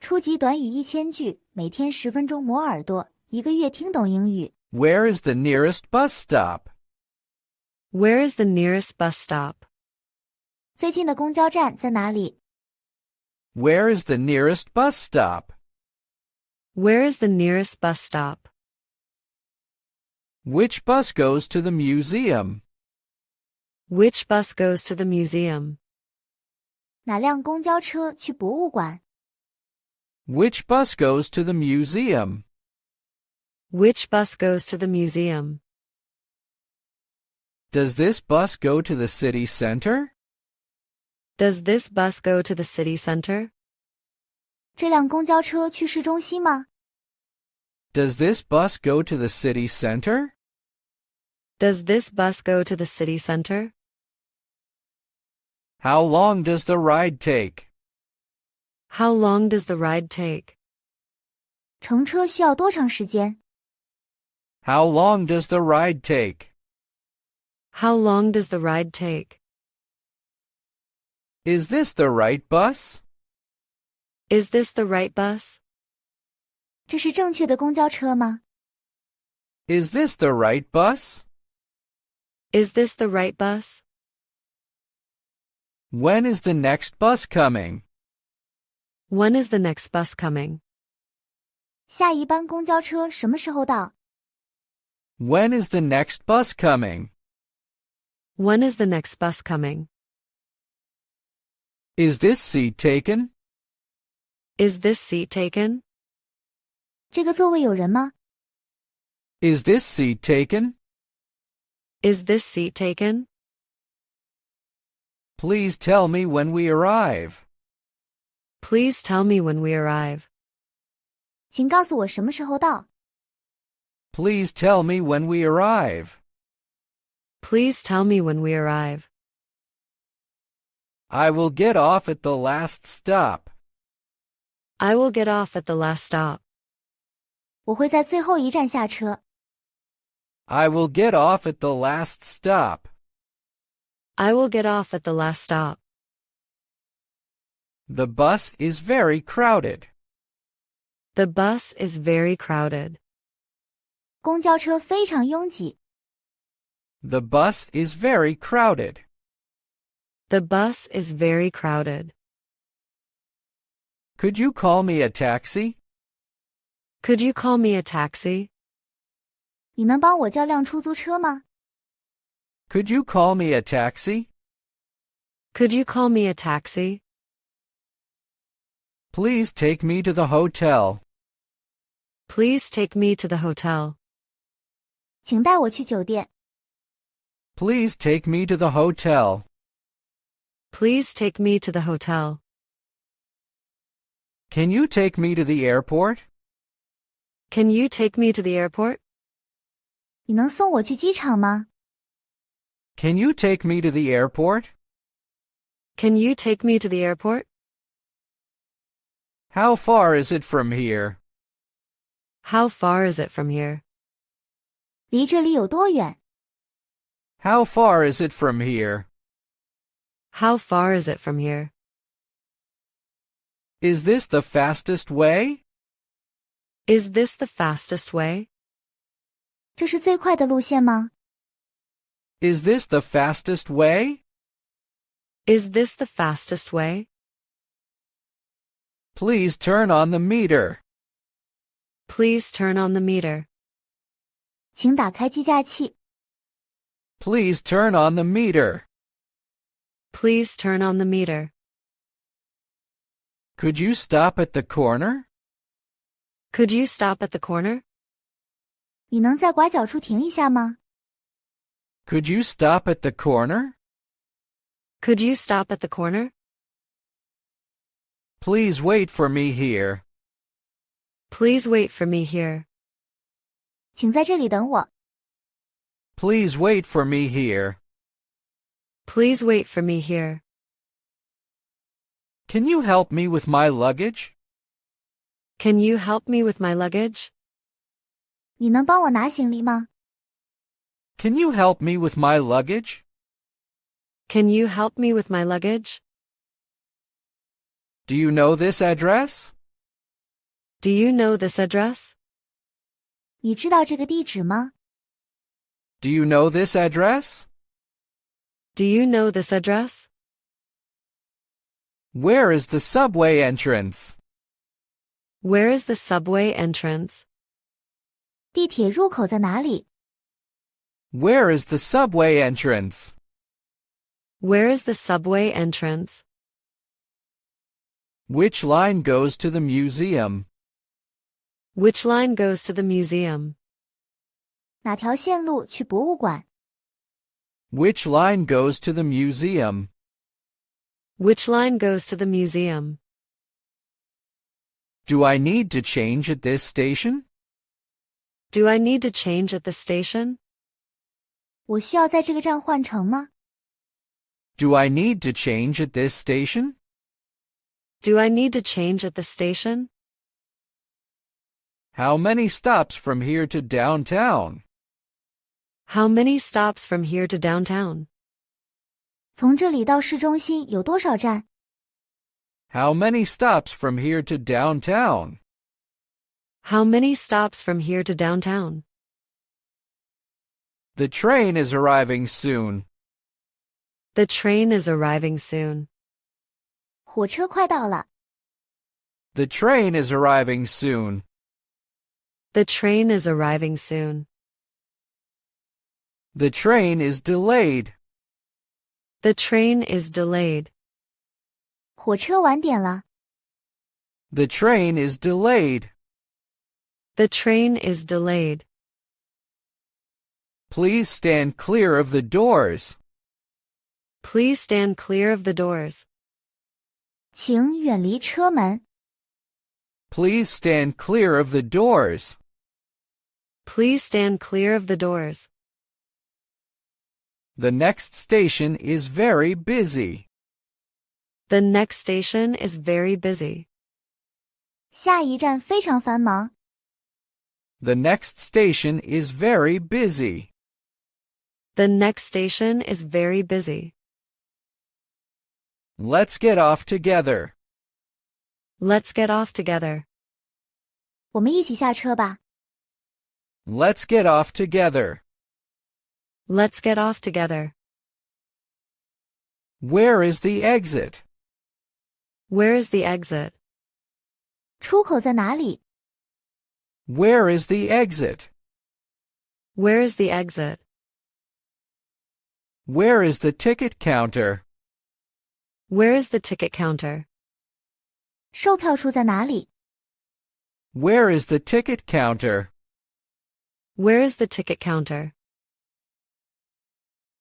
初级短语1000句，每天10分钟磨耳朵，一个月听懂英语。Where is the nearest bus stop? Where is the nearest bus stop? 最近的公交站在哪里？ Where is the nearest bus stop? Where is the nearest bus stop? Which bus goes to the museum? Which bus goes to the museum? 哪辆公交车去博物馆？ Which bus goes to the museum? Which bus goes to the museum? Does this bus go to the city center? Does this bus go to the city center? 这辆公交车去市中心吗？ Does this bus go to the city center? Does this bus go to the city center? How long does the ride take? How long does the ride take? 乘车需要多长时间？ How long does the ride take? How long does the ride take? Is this the right bus? Is this the right bus? 这是正确的公交车吗？ Is this the right bus? Is this the right bus? When is the next bus coming? When is the next bus coming? 下一班公交车什么时候到？ When is the next bus coming? When is the next bus coming? Is this seat taken? Is this seat taken? 这个座位有人吗？ Is this seat taken? Is this seat taken? Please tell me when we arrive. Please tell me when we arrive. 请告诉我什么时候到。 Please tell me when we arrive. Please tell me when we arrive. I will get off at the last stop. I will get off at the last stop. 我会在最后一站下车。 I will get off at the last stop. I will get off at the last stop. The bus is very crowded. The bus is very crowded. 公交车非常拥挤。 The bus is very crowded. The bus is very crowded. Could you call me a taxi? Could you call me a taxi? 你能帮我叫辆出租车吗？ Could you call me a taxi? Could you call me a taxi? Please take me to the hotel. Please take me to the hotel. 请带我去酒店。 Please take me to the hotel. Please take me to the hotel. Can you take me to the airport? Can you take me to the airport? 你能送我去机场吗？ Can you take me to the airport? Can you take me to the airport? How far is it from here? How far is it from here? 离这里有多远？ How far is it from here? How far is it from here? Is this the fastest way? Is this the fastest way? 这是最快的路线吗？ Is this the fastest way? Is this the fastest way? Please turn on the meter. Please turn on the meter. 请打开计价器。 Please turn on the meter. Please turn on the meter. Could you stop at the corner? Could you stop at the corner? 你能在拐角处停一下吗？ Could you stop at the corner? Could you stop at the corner? Please wait for me here. Please wait for me here. 请在这里等我。 Please wait for me here. Please wait for me here. Can you help me with my luggage? Can you help me with my luggage? 你能帮我拿行李吗？ Can you help me with my luggage? Can you help me with my luggage? Do you know this address? Do you know this address? 你知道这个地址吗？ Do you know this address? Do you know this address? Where is the subway entrance? Where is the subway entrance? 地铁入口在哪里？ Where is the subway entrance? Where is the subway entrance? Which line goes to the museum? Which line goes to the museum? 哪条线路去博物馆？ Which line goes to the museum? Which line goes to the museum? Do I need to change at this station? Do I need to change at the station? 我需要在这个站换乘吗？ Do I need to change at this station? Do I need to change at the station? How many stops from here to downtown? How many stops from here to downtown? 从这里到市中心有多少站？ How many stops from here to downtown? How many stops from here to downtown? The train is arriving soon. The train is arriving soon. 火车快到了。 The train is arriving soon. The train is arriving soon. The train is delayed. The train is delayed. 火车晚点了。 The train is delayed. The train is delayed. Please stand clear of the doors. Please stand clear of the doors. 请远离车门。 Please stand clear of the doors. Please stand clear of the doors. The next station is very busy. The next station is very busy. 下一站非常繁忙。 The next station is very busy. The next station is very busy. Let's get off together. Let's get off together. 我们一起下车吧。 Let's get off together. Let's get off together. Where is the exit? Where is the exit? 出口在哪里？ Where is the exit? Where is the exit? Where is the ticket counter? Where is the ticket counter? 售票处在哪里？ Where is the ticket counter? Where is the ticket counter?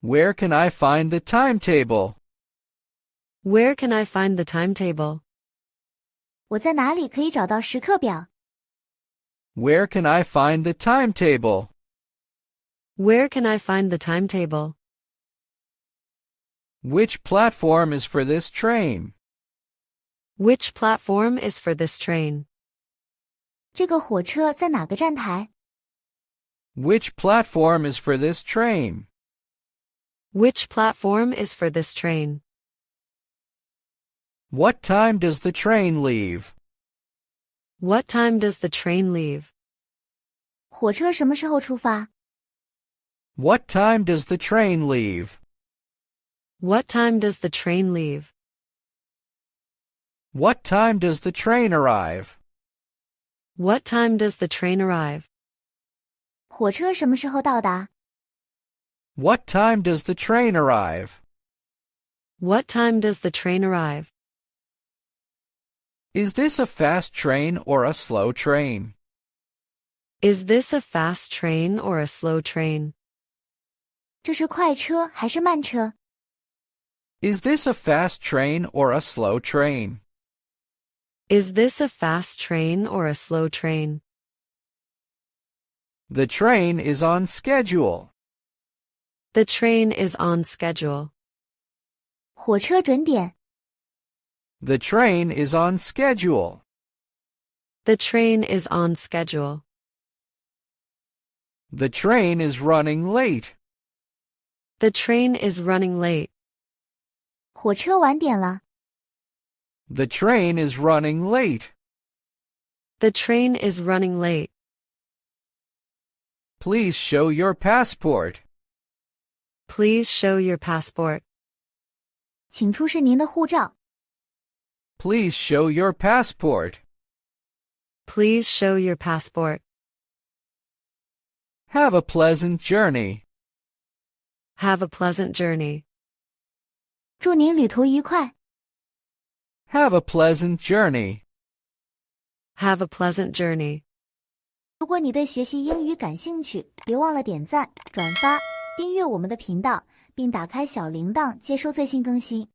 Where can I find the timetable? Where can I find the timetable? 我在哪里可以找到时刻表？ Where can I find the timetable? Where can I find the timetable? Which platform is for this train? Which platform is for this train? 这个火车在哪个站台？ Which platform is for this train? Which platform is for this train? What time does the train leave? What time does the train leave? 火车什么时候出发？ What time does the train leave? What time does the train leave? What time does the train arrive? What time does the train arrive? 火车什么时候到达？ What time does the train arrive? What time does the train arrive? Is this a fast train or a slow train? Is this a fast train or a slow train? 这是快车还是慢车？ Is this a fast train or a slow train? Is this a fast train or a slow train? The train is on schedule. The train is on schedule. 火车准点。 The train is on schedule. The train is on schedule. The train is running late. The train is running late. 火车晚点了。 The train is running late. The train is running late. Please show your passport. Please show your passport. 请出示您的护照。Please show your passport. Please show your passport. Have a pleasant journey. Have a pleasant journey. 祝您旅途愉快。Have a pleasant journey. Have a pleasant journey. 如果你对学习英语感兴趣，别忘了点赞、转发、订阅我们的频道，并打开小铃铛接收最新更新。